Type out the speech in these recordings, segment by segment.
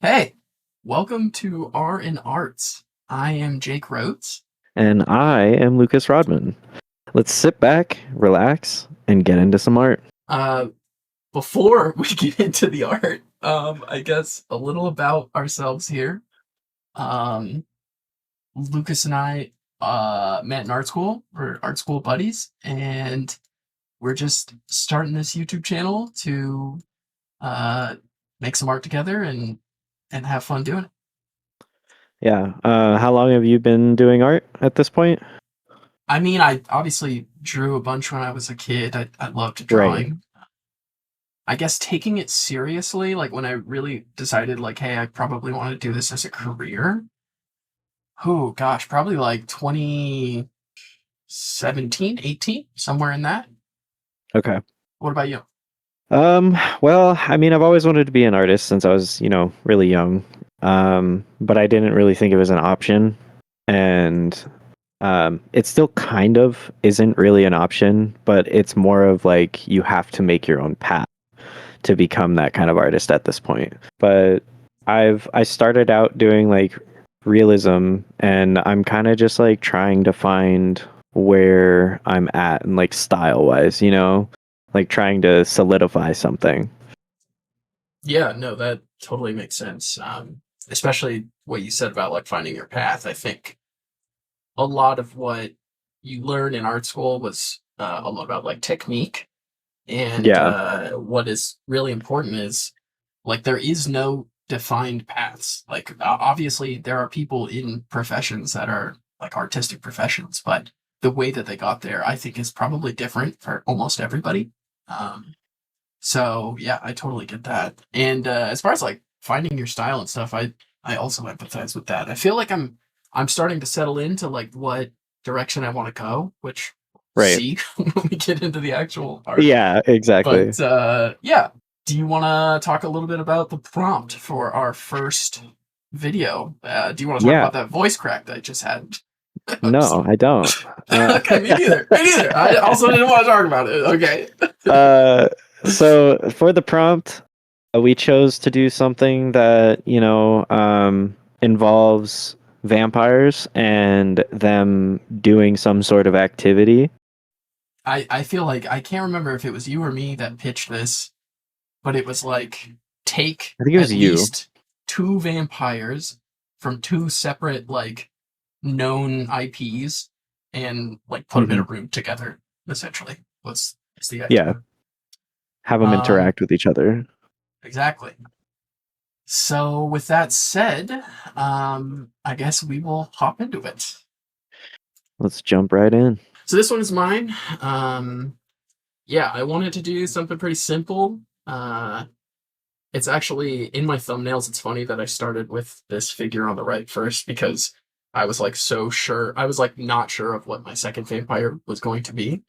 Hey, welcome to R&Rts. I am Jake Rhodes. And I am Lucas Rodman. Let's sit back, relax, and get into some art. Uh, Before we get into the art, I guess a little about ourselves here. Um, Lucas and I met in art school. We're art school buddies, and we're just starting this YouTube channel to uh, make some art together and have fun doing it. Yeah. How long have you been doing art at this point? I mean, I obviously drew a bunch when I was a kid. I loved Right. drawing. I guess taking it seriously, like when I really decided, like, hey, I probably want to do this as a career. Oh gosh, probably like 2017, 18, somewhere in that. Okay. What about you? Well, I mean, I've always wanted to be an artist since I was, really young. But I didn't really think it was an option. And it still kind of isn't really an option, but it's more of like you have to make your own path to become that kind of artist at this point. But I started out doing like realism, and I'm kind of just like trying to find where I'm at and like style wise, like trying to solidify something. Yeah, no, that totally makes sense. Especially what you said about like finding your path. I think a lot of what you learn in art school was a lot about like technique. And Yeah. what is really important is like there is no defined paths. Like obviously there are people in professions that are like artistic professions, but the way that they got there, I think, is probably different for almost everybody. Um, so yeah, I totally get that. And as far as like finding your style and stuff, I also empathize with that. I feel like I'm starting to settle into like what direction I want to go, which we'll Right. see when we get into the actual art. Yeah, exactly. But yeah, do you want to talk a little bit about the prompt for our first video? Do you want to talk Yeah. about that voice crack that I just had? No, I don't. Okay, me neither. Me neither. I also didn't want to talk about it. Okay. uh, so for the prompt, we chose to do something that, involves vampires and them doing some sort of activity. I feel like I can't remember if it was you or me that pitched this, but it was like take I think it was at you. least two vampires from two separate like known IPs and like put them in Hmm. a room together. Essentially, was the Yeah, idea. have them Um, interact with each other. exactly. So with that said, I guess we will hop into it. Let's jump right in. So this one is mine. Yeah, I wanted to do something pretty simple. It's actually in my thumbnails. It's funny that I started with this figure on the right first because I was like so sure. I was like not sure of what my second vampire was going to be.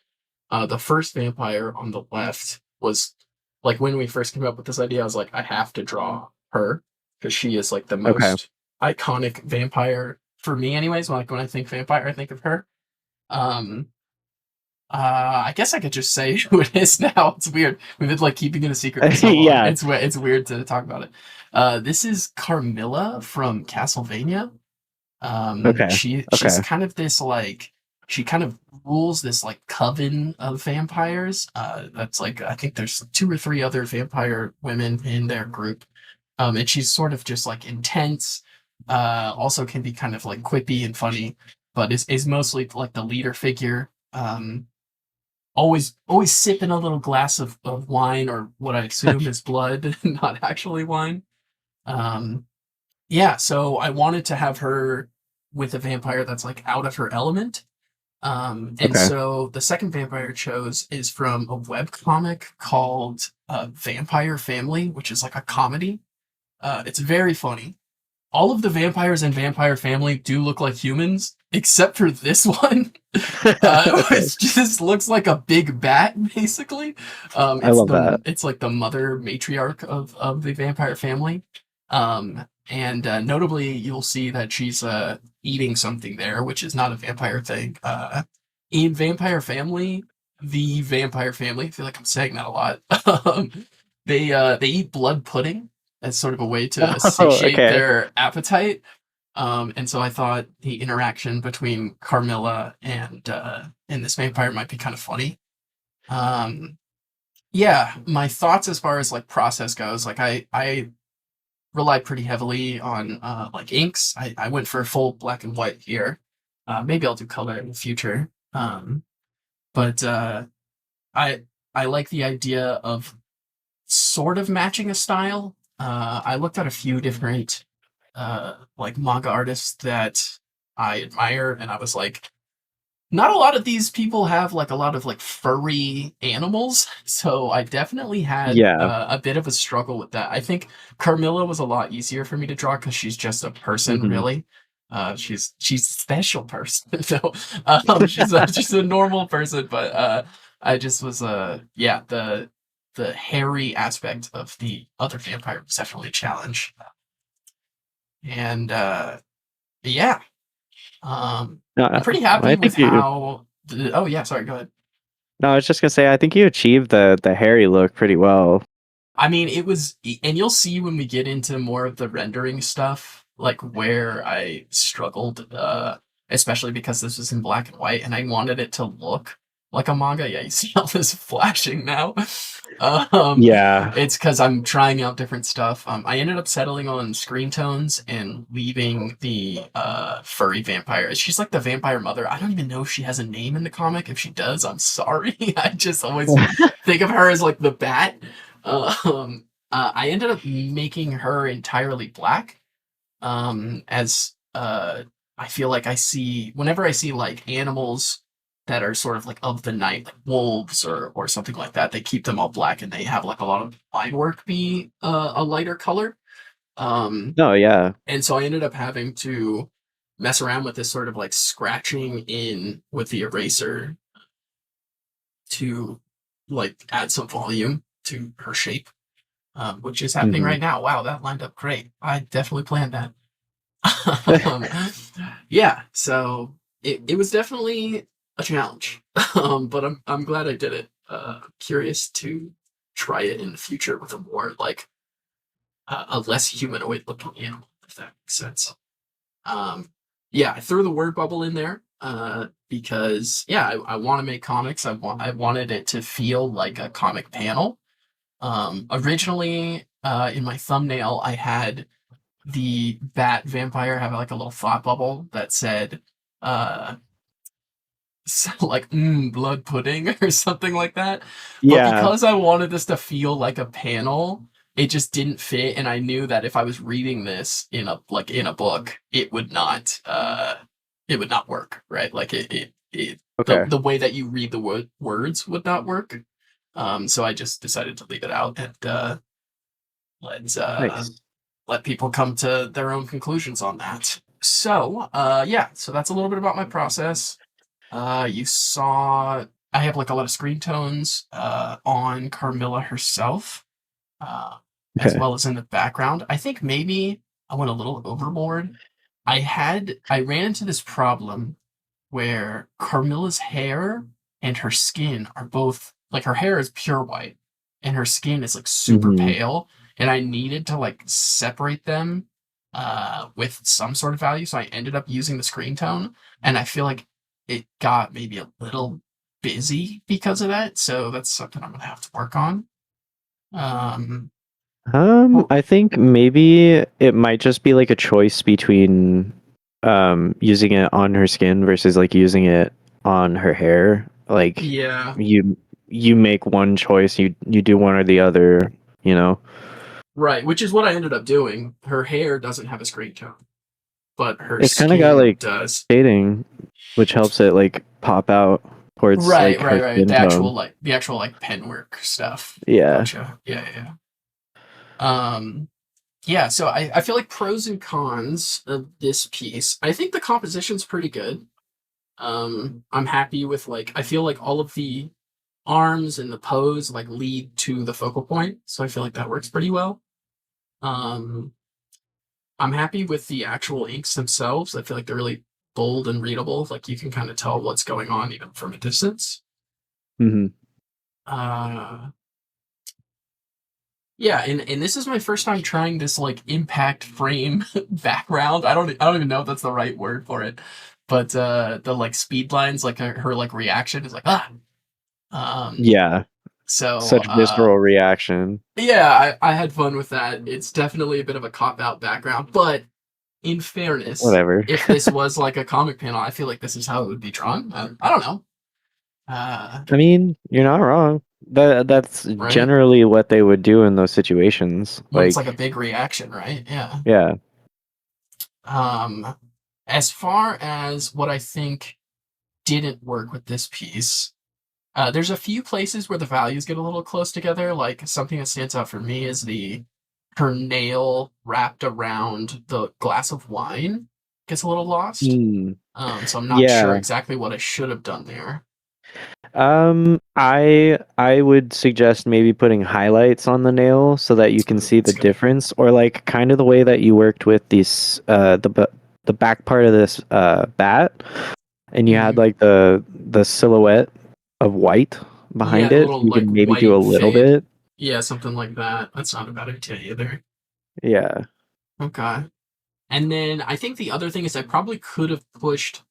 The first vampire on the left was like when we first came up with this idea, I was like, I have to draw her because she is like the Okay. most iconic vampire for me, anyways. When I think vampire, I think of her. Um, I guess I could just say who it is now. It's weird. We've been like keeping it a secret for so long. Yeah. It's weird to talk about it. This is Carmilla from Castlevania. Okay. She's Okay. kind of this like she kind of rules this like coven of vampires. That's like I think there's two or three other vampire women in their group. And she's sort of just like intense. Also can be kind of like quippy and funny, but is mostly like the leader figure. Always sipping a little glass of wine or what I assume is blood, not actually wine. Um, yeah, so I wanted to have her with a vampire that's like out of her element. And Okay. so the second vampire I chose is from a web comic called Vampire Family, which is like a comedy. It's very funny. All of the vampires in Vampire Family do look like humans, except for this one, Okay. which just looks like a big bat, basically. I love that. It's like the mother matriarch of the vampire family. And notably, you'll see that she's eating something there, which is not a vampire thing. In Vampire Family, the vampire family, I feel like I'm saying that a lot. They eat blood pudding, as sort of a way to Oh, satiate okay. their appetite. And so I thought the interaction between Carmilla and this vampire might be kind of funny. Um, yeah, my thoughts as far as like process goes, like I rely pretty heavily on like inks. I went for full black and white here. Maybe I'll do color in the future. But I I like the idea of sort of matching a style. I looked at a few different like manga artists that I admire, and I was like, not a lot of these people have like a lot of like furry animals, so I definitely had Yeah. a bit of a struggle with that. I think Carmilla was a lot easier for me to draw because she's just a person, Hmm. really. She's a special person. So she's a normal person, but I just was yeah, the hairy aspect of the other vampire was definitely a challenge. And yeah, No, I'm pretty I happy with think you. how. Oh yeah, sorry. Go ahead. No, I was just gonna say I think you achieved the hairy look pretty well. I mean, it was, and you'll see when we get into more of the rendering stuff, like where I struggled, especially because this was in black and white, and I wanted it to look like a manga. Yeah, you see all this flashing now. Um, Yeah. it's because I'm trying out different stuff. I ended up settling on screen tones and leaving the furry vampire. She's like the vampire mother. I don't even know if she has a name in the comic. If she does, I'm sorry. I just always think of her as like the bat. I ended up making her entirely black. As I feel like I see whenever I see like animals that are sort of like of the night, like wolves or something like that, they keep them all black and they have like a lot of line work be a lighter color. Um, No, yeah. and so I ended up having to mess around with this sort of like scratching in with the eraser to like add some volume to her shape, which is happening Hmm. right now. Wow, that lined up great. I definitely planned that. um, yeah, so it was definitely a challenge, but I'm glad I did it. Curious to try it in the future with a more like a less humanoid looking animal, if that makes sense. Um, yeah, I threw the word bubble in there because yeah, I want to make comics. I wanted it to feel like a comic panel. Originally, in my thumbnail, I had the bat vampire have like a little thought bubble that said, uh, like blood pudding or something like that. But Yeah. because I wanted this to feel like a panel, it just didn't fit, and I knew that if I was reading this in a in a book, it would not work, right? Like Okay. the way that you read the words would not work. So I just decided to leave it out and let Nice. let people come to their own conclusions on that. So, yeah, so that's a little bit about my process. You saw I have like a lot of screen tones on Carmilla herself, uh, as Okay. well as in the background. I think maybe I went a little overboard. I ran into this problem where Carmilla's hair and her skin are both like her hair is pure white and her skin is like super Hmm. pale, and I needed to like separate them with some sort of value, so I ended up using the screen tone, and I feel like it got maybe a little busy because of that, so that's something I'm gonna have to work on. um well, I think maybe it might just be like a choice between using it on her skin versus like using it on her hair. Like yeah, you make one choice, you do one or the other, you know. right, which is what I ended up doing. Her hair doesn't have a screen tone, but her It's kind of got skin like does. shading, which helps it like pop out towards Right, like her right, right. skin tone. The actual like pen work stuff. Yeah. Gotcha. Yeah, yeah. Yeah, so I feel like pros and cons of this piece. I think the composition's pretty good. I'm happy with like I feel like all of the arms and the pose like lead to the focal point, so I feel like that works pretty well. Um, I'm happy with the actual inks themselves. I feel like they're really bold and readable. Like you can kind of tell what's going on even from a distance. Hmm. Uh, Yeah, and this is my first time trying this like impact frame background. I don't even know if that's the right word for it, but the like speed lines, like her like reaction is like ah. Um, Yeah, so such visceral reaction. yeah, I had fun with that. It's definitely a bit of a cop out background, but in fairness, Whatever. if this was like a comic panel, I feel like this is how it would be drawn. I don't know. I mean, you're not wrong. That's Right? generally what they would do in those situations. When it's like a Like, big reaction, right? Yeah. yeah. Um, as far as what I think didn't work with this piece, there's a few places where the values get a little close together. Like something that stands out for me is the her nail wrapped around the glass of wine gets a little lost. Mm, So I'm not sure yeah. exactly what I should have done there. I would suggest maybe putting highlights on the nail so that you can Ooh, see the that's a good idea. difference, or like kind of the way that you worked with these the back part of this bat, and you had Hmm. like the silhouette of white Yeah, behind the it. little You like can maybe do a white little fade. bit. Yeah, something like that. That's not a bad idea either. Yeah. Okay. And then I think the other thing is I probably could have pushed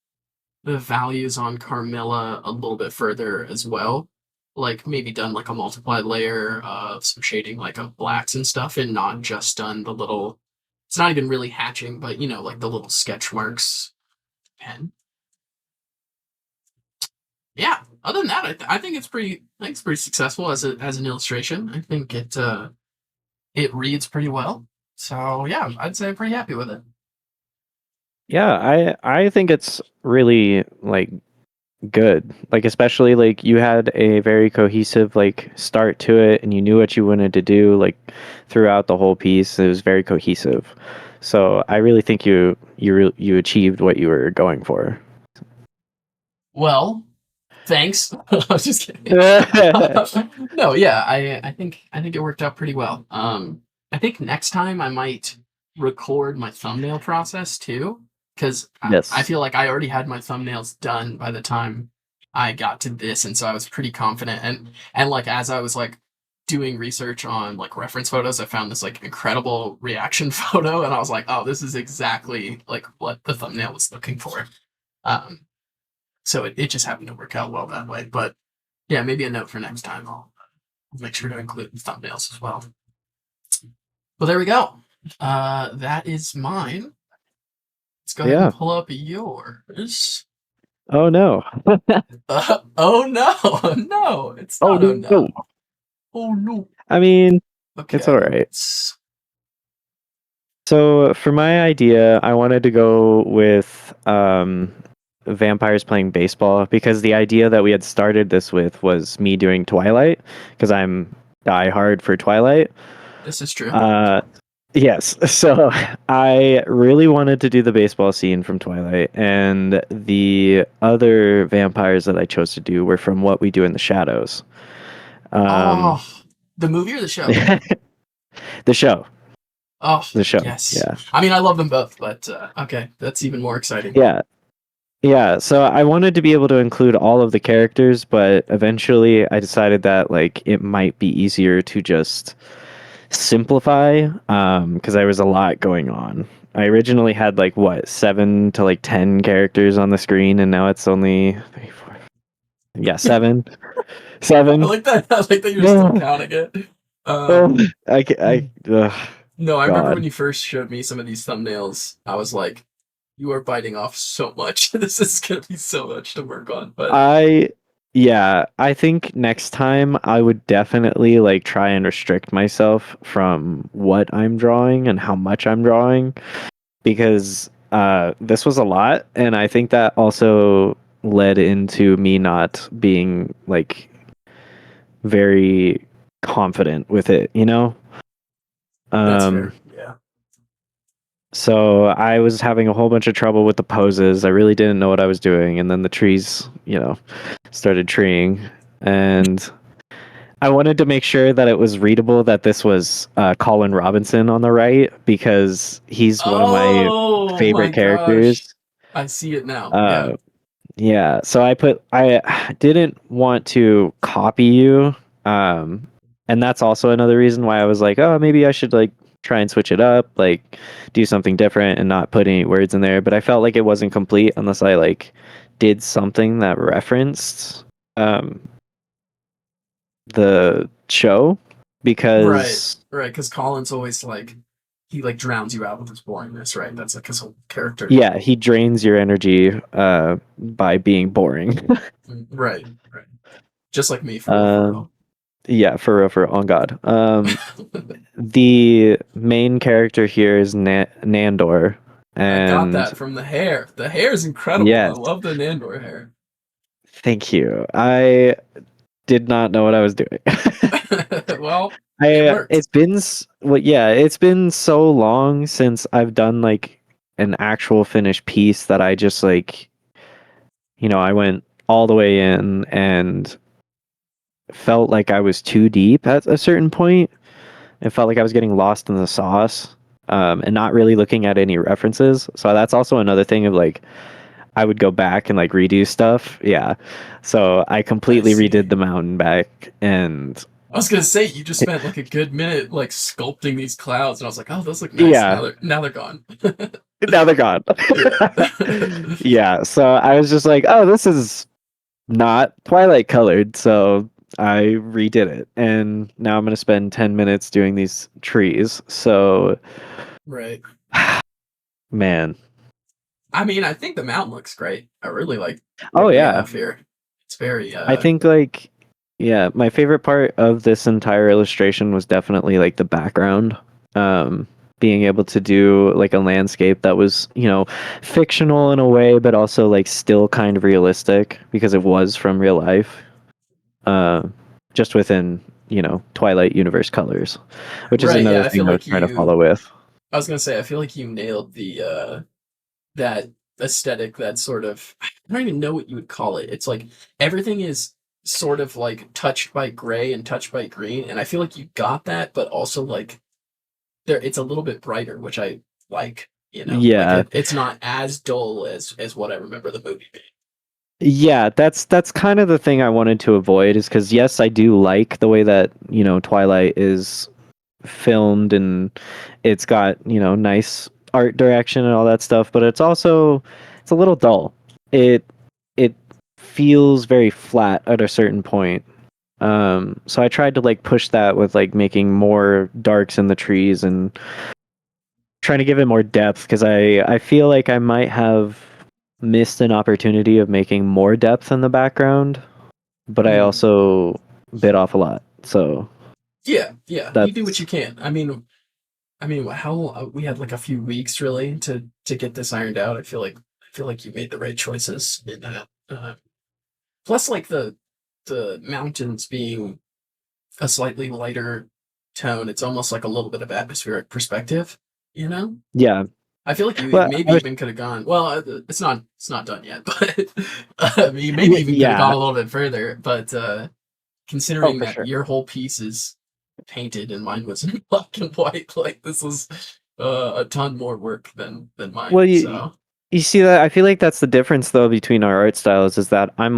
the values on Carmilla a little bit further as well. Like maybe done like a multiplied layer of some shading like of blacks and stuff and not just done the little it's not even really hatching, but you know, like the little sketch marks pen. Yeah. Other than that, I think I think it's pretty successful as an illustration. I think it reads pretty well. So yeah, I'd say I'm pretty happy with it. Yeah, I think it's really like good. Like especially like you had a very cohesive like start to it and you knew what you wanted to do like throughout the whole piece. It was very cohesive. So I really think you achieved what you were going for. Well, thanks. I was just kidding. No, yeah, I think it worked out pretty well. I think next time I might record my thumbnail process too, because I Yes. feel like I already had my thumbnails done by the time I got to this, and so I was pretty confident. And like as I was like doing research on like reference photos, I found this like incredible reaction photo, and I was like, oh, this is exactly like what the thumbnail was looking for. Um, so it just happened to work out well that way. But yeah, maybe a note for next time. I'll make sure to include thumbnails as well. Well, there we go. That is mine. Let's go ahead and Yeah. pull up yours. Oh no. Oh no, no, it's Oh not. Oh no. no, oh no. I mean, it's all Okay, right. So for my idea, I wanted to go with vampires playing baseball because the idea that we had started this with was me doing Twilight because I'm die hard for Twilight. this is true. Uh, yes. So I really wanted to do the baseball scene from Twilight, and the other vampires that I chose to do were from What We Do in the Shadows. Um, Oh, the movie or the show? the show. Oh, The show. yes. Yeah. I mean, I love them both, but okay, that's even more exciting. Yeah. Yeah, so I wanted to be able to include all of the characters, but eventually I decided that like it might be easier to just simplify because there was a lot going on. I originally had like what 7 to like 10 characters on the screen, and now it's only three, four, yeah, seven, I seven. like that. I like that you're still No, counting it. oh, Um, no, I remember when God. you first showed me some of these thumbnails. I was like, "You are biting off so much. This is gonna be so much to work on." But I yeah, I think next time I would definitely like try and restrict myself from what I'm drawing and how much I'm drawing because this was a lot and I think that also led into me not being like very confident with it, you know? that's Um fair. Yeah. so I was having a whole bunch of trouble with the poses. I really didn't know what I was doing and then the trees, started treeing and I wanted to make sure that it was readable that this was Colin Robinson on the right because he's one of my Oh my favorite gosh, characters. I see it now. Yeah. Uh, yeah, so I didn't want to copy you, um, and that's also another reason why I was like, oh, maybe I should like try and switch it up, like do something different and not put any words in there. But I felt like it wasn't complete unless I like did something that referenced um, the show Right, because right. Because Colin's always like he like drowns you out with his boringness, right? That's like his whole character. yeah, he drains your energy by being boring. Right, right. Just like me, for real, for um, real. yeah, for real, on God. The main character here is Nandor, I got and that from the hair. The hair is incredible. I yes, love the Nandor hair. thank you. I did not know what I was doing. Well, it I worked. it's been well, yeah, it's been so long since I've done like an actual finished piece that I just like, I went all the way in and felt like I was too deep at a certain point. It felt like I was getting lost in the sauce, and not really looking at any references. So that's also another thing of like I would go back and like redo stuff. Yeah. So I I completely redid see. the mountain back and I was gonna say you just spent like a good minute like sculpting these clouds, and I was like, oh, those look nice. yeah, Now they're gone. now they're gone. Yeah. Yeah. So I was just like, oh, this is not Twilight colored. So I redid it. And now I'm going to spend 10 minutes doing these trees. So, Right. man. I mean, I think the mountain looks great. I really like Oh, what we yeah. have here. It's very I think like yeah, my favorite part of this entire illustration was definitely like the background. Um being able to do like a landscape that was, fictional in a way but also like still kind of realistic because it was from real life. Uh just within, Twilight universe colors, which is right. Yeah, another I thing feel I was like trying to follow you. with. I was gonna say I feel like you nailed the that aesthetic. That sort of I don't even know what you would call it. It's like everything is sort of like touched by gray and touched by green, and I feel like you got that, but also like there it's a little bit brighter, which I like. Like Yeah. it's not as dull as what I remember the movie being. Yeah, that's kind of the thing I wanted to avoid is because yes, I do like the way that, Twilight is filmed and it's got, nice art direction and all that stuff, but it's a little dull. It feels very flat at a certain point. So I tried to like push that with like making more darks in the trees and trying to give it more depth because I feel like I might have missed an opportunity of making more depth in the background, but I Mhm. also bit off a lot. So Yeah, yeah, you do what that's you can. I mean, how we had like a few weeks really to get this ironed out. I feel like you made the right choices in that. Plus, like the mountains being a slightly lighter tone, it's almost like a little bit of atmospheric perspective. You know, yeah. I feel like you Well, maybe I was even could have gone. Well, it's not done yet, but you maybe even could have yeah. gone a little bit further. But Oh, considering for that sure. your whole piece is painted and mine was in black and white, like this was a ton more work than mine. Well, you So you see that I feel like that's the difference though between our art styles is that I'm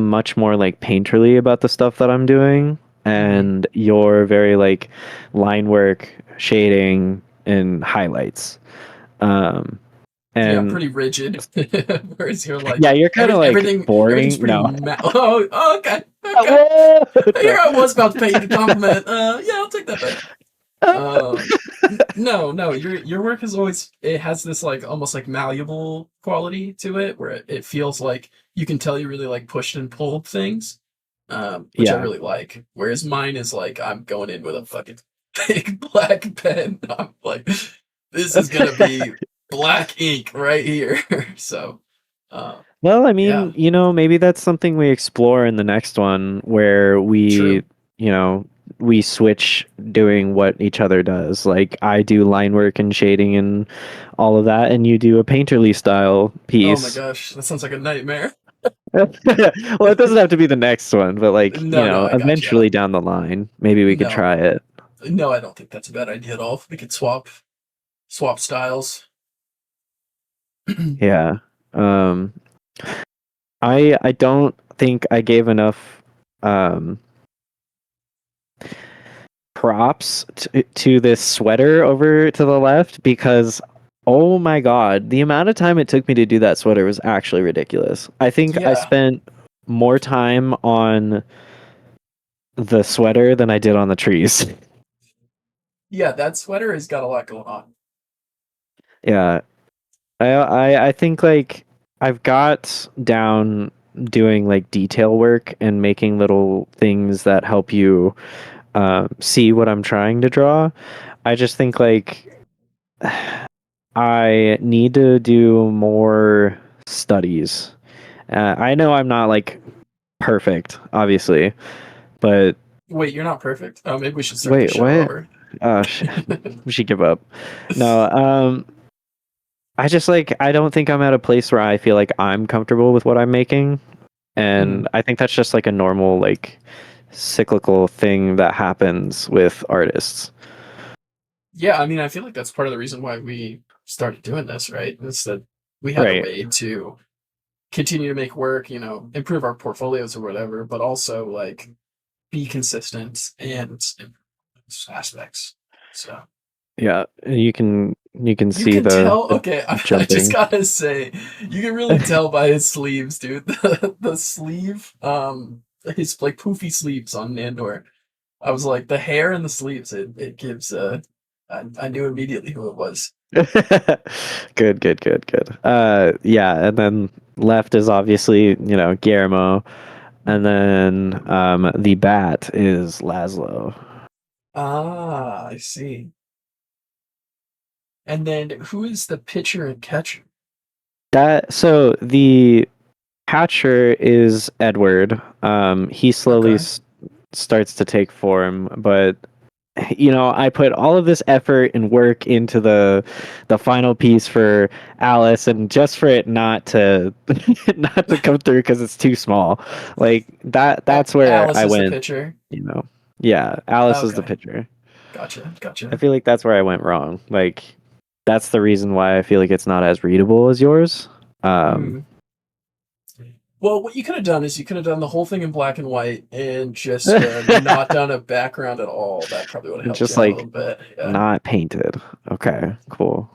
much more like painterly about the stuff that I'm doing, mhm. and you're very like line work, shading, and highlights. Um, Yeah, I'm and pretty rigid. Whereas you're like yeah, you're kind of like everything's boring. pretty No. oh, okay, okay. Whoa! Here No. I was about to pay you a compliment. Yeah, I'll take that back. No, no, your work is always it has this like almost like malleable quality to it where it feels like you can tell you really like pushed and pulled things, which I Yeah. really like. Whereas mine is like I'm going in with a fucking big black pen. I'm like, this is gonna be black ink right here. So, uh, Well, I yeah, mean, maybe that's something we explore in the next one where true. you know, we switch doing what each other does. Like I do line work and shading and all of that, and you do a painterly style Oh my piece. gosh, that sounds like a nightmare. Well, it doesn't have to be the next one, but like, No, no, I got you. eventually down the line, maybe we could No, try it. no, I don't think that's a bad idea at all. We could swap styles. Yeah. Um, I don't think I gave enough um props to this sweater over to the left because oh my god, the amount of time it took me to do that sweater was actually ridiculous. I think I Yeah. spent more time on the sweater than I did on the trees. Yeah, that sweater has got a lot going on. Yeah. I think like I've got down doing like detail work and making little things that help you see what I'm trying to draw. I just think like I need to do more studies. I know I'm not like perfect, obviously, but Wait, you're not perfect. Oh, maybe we should start the wait, show what? over. We should give up. No, I just like I don't think I'm at a place where I feel like I'm comfortable with what I'm making, Mhm. and I think that's just like a normal like cyclical thing that happens with artists. Yeah, I mean, I feel like that's part of the reason why we started doing this, right? Is that we had a Right. way to continue to make work, you know, improve our portfolios or whatever, but also like be consistent and improve those aspects. So Yeah, you can you see can the tell. Okay, I just jumping. gotta say, you can really tell by his sleeves, dude. The sleeve, his like poofy sleeves on Nandor. I was like, the hair and the sleeves. It gives. I knew immediately who it was. Good, good, good, good. Yeah, and then left is obviously, Guillermo, and then the bat is Laszlo. Ah, I see. And then who is the pitcher and catcher? So the catcher is Edward. He slowly Okay. starts to take form, but I put all of this effort and work into the final piece for Alice, and just for it not to not to come through because it's too small, like that's where Alice I is the went. pitcher. Yeah, Alice is the Okay. pitcher. Gotcha. I Gotcha. feel like that's where I went wrong. Like that's the reason why I feel like it's not as readable as yours. Um, Hmm. Well, what you could have done is you could have done the whole thing in black and white and just not done a background at all. That probably would have helped you just out a little like bit. Yeah. not painted. Okay, cool.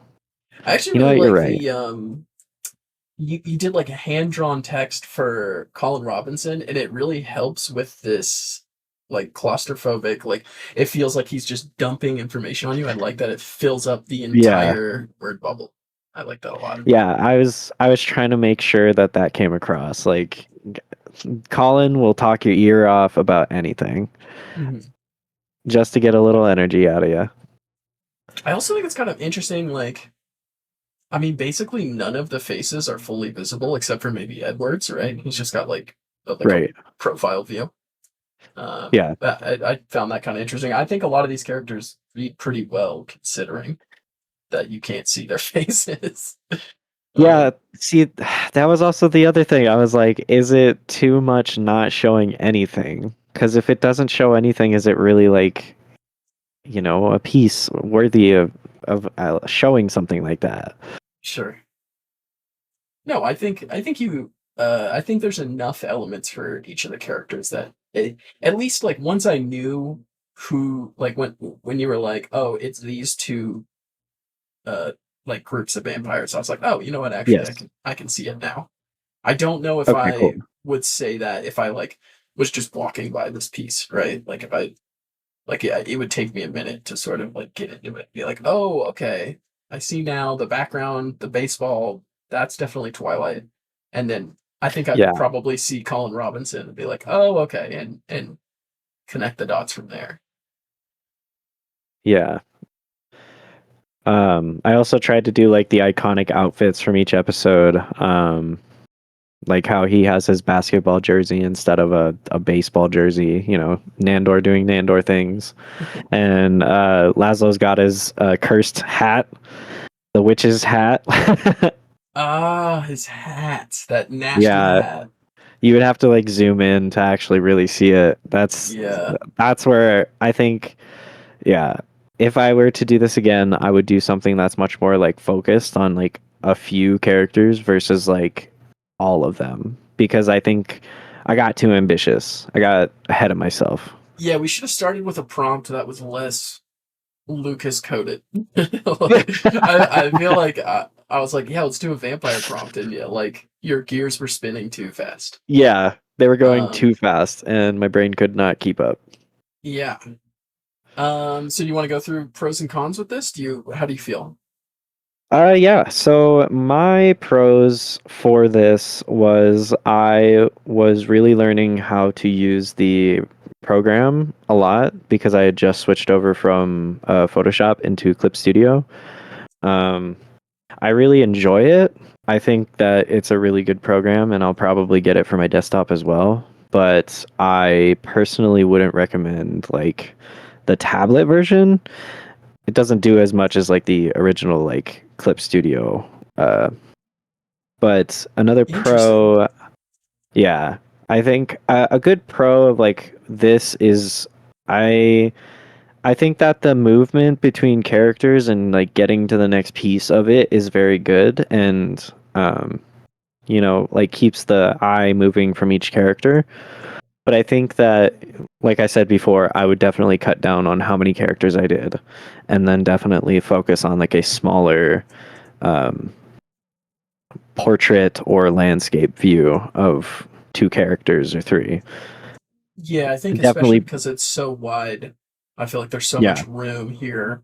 I actually You know really what? You're like right. the you did like a hand drawn text for Colin Robinson, and it really helps with this like claustrophobic, like it feels like he's just dumping information on you. I like that it fills up the Yeah. entire word bubble. I like that a lot. Yeah, I was trying to make sure that that came across. Like Colin will talk your ear off about anything Mhm. just to get a little energy out of you. I also think it's kind of interesting, like I mean, basically none of the faces are fully visible except for maybe Edwards, right? He's just got like a Right. profile view. Yeah. I found that kind of interesting. I think a lot of these characters read pretty well considering that you can't see their faces. Yeah, um, see, that was also the other thing. I was like, is it too much not showing anything? Because if it doesn't show anything, is it really like, a piece worthy of showing something like that? sure. No, I think there's enough elements for each of the characters that at least like once I knew who like when you were like, oh, it's these two uh like groups of vampires, I was like, oh, you know what, actually Yes. I can see it now. I don't know if Okay, cool. I would say that if I like was just walking by this piece, right? Like if I like yeah, it would take me a minute to sort of like get into it. Be like, oh, okay. I see now the background, the baseball, that's definitely Twilight. And then I think I'd Yeah, probably see Colin Robinson and be like, oh, okay, and connect the dots from there. yeah. I also tried to do like the iconic outfits from each episode. Like how he has his basketball jersey instead of a baseball jersey, Nandor doing Nandor things. And Laszlo's got his cursed hat, the witch's hat. Ah, his hat, that nasty Yeah, hat. you would have to like zoom in to actually really see it. Yeah, That's where I think, yeah, if I were to do this again, I would do something that's much more like focused on like a few characters versus like all of them because I think I got too ambitious. I got ahead of myself. Yeah, we should have started with a prompt that was less Lucas coded. Like, I feel like I was like, yeah, let's do a vampire prompt, and yeah, like your gears were spinning too fast. Yeah, they were going Um, too fast, and my brain could not keep up. yeah. So do you want to go through pros and cons with this? How do you feel? Yeah. So my pros for this was I was really learning how to use the program a lot because I had just switched over from Photoshop into Clip Studio. Um, I really enjoy it. I think that it's a really good program, and I'll probably get it for my desktop as well. But I personally wouldn't recommend like the tablet version. It doesn't do as much as like the original like Clip Studio. Uh, but another Interesting. pro, yeah, I think a good pro of like this is I I think that the movement between characters and like getting to the next piece of it is very good and like keeps the eye moving from each character. But I think that, like I said before, I would definitely cut down on how many characters I did, and then definitely focus on like a smaller um, portrait or landscape view of two characters or three. Yeah, I think especially Definitely, because it's so wide, I feel like there's so yeah, much room here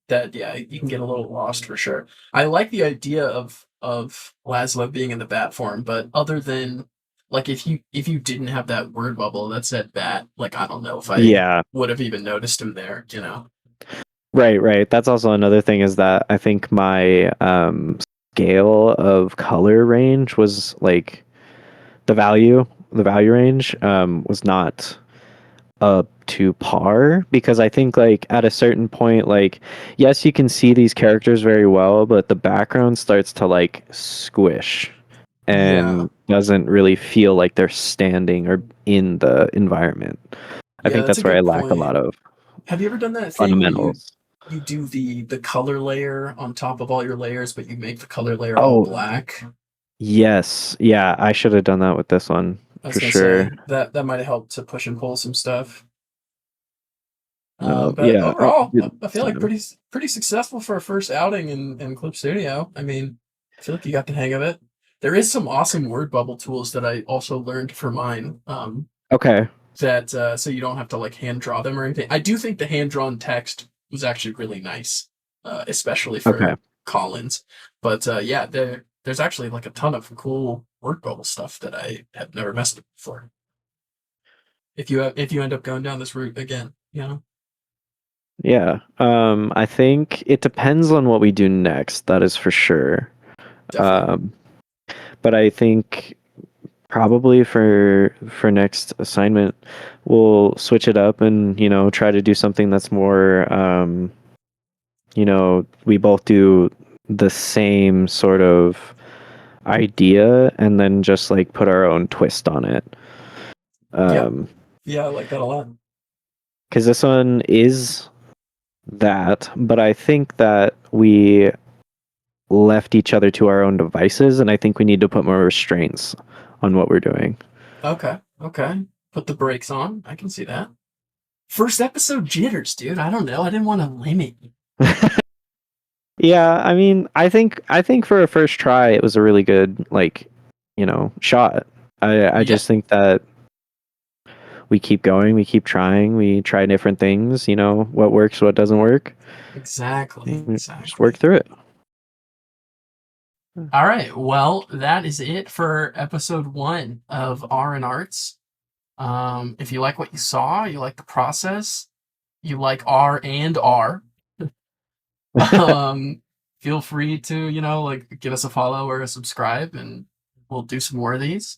that yeah, you can get a little lost for sure. I like the idea of Laszlo being in the bat form, but other than like if you didn't have that word bubble that said bat, like I don't know if I yeah, would have even noticed him there, you know. right, right. That's also another thing is that I think my scale of color range was like the value range was not up to par because I think like at a certain point like yes you can see these characters very well but the background starts to like squish Yeah. and doesn't really feel like they're standing or in the environment. I Yeah, think that's a that's where I good lack a point. lot of Have you ever done that thing where fundamentals. you do the color layer on top of all your layers, but you make the color layer all Oh, black? yes. Yeah, I should have done that with this one I was for gonna sure. say that might have helped to push and pull some stuff. No, But yeah, I'll overall, do I that I next feel like time. pretty successful for a first outing in Clip Studio. I mean, I feel like you got the hang of it. There is some awesome word bubble tools that I also learned for mine. Okay. That so you don't have to like hand draw them or anything. I do think the hand drawn text was actually really nice, especially Okay. for Collins. But yeah, there's actually like a ton of cool word bubble stuff that I have never messed with before. If you end up going down this route again, you know, Yeah. I think it depends on what we do next, that is for sure. definitely. Um, but I think probably for next assignment, we'll switch it up and, try to do something that's more we both do the same sort of idea and then just like put our own twist on it. Yeah, Um, yeah, I like that a lot. because this one is that, but I think that we left each other to our own devices, and I think we need to put more restraints on what we're doing. Okay, okay. Put the brakes on. I can see that. First episode jitters, dude. I don't know. I didn't want to limit you. Yeah, I mean, I think for a first try, it was a really good like, shot. I Yeah, just think that we keep going, we keep trying, we try different things. What works, what doesn't work. exactly, We just work exactly. through it. All right. Well, that is it for episode one of R&Rts. If you like what you saw, you like the process, you like R and R, um, feel free to, like give us a follow or a subscribe and we'll do some more of these.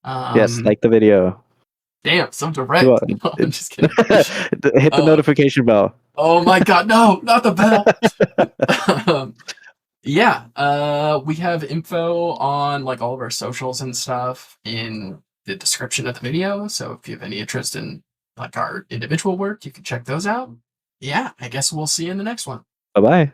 Yes, Um, like the video. damn, so Do direct. No, I'm just kidding. hit the Uh, notification bell. oh my God, no, not the bell. um, yeah, we have info on like all of our socials and stuff in the description of the video. So if you have any interest in like our individual work, you can check those out. Yeah, I guess we'll see you in the next one. Bye bye.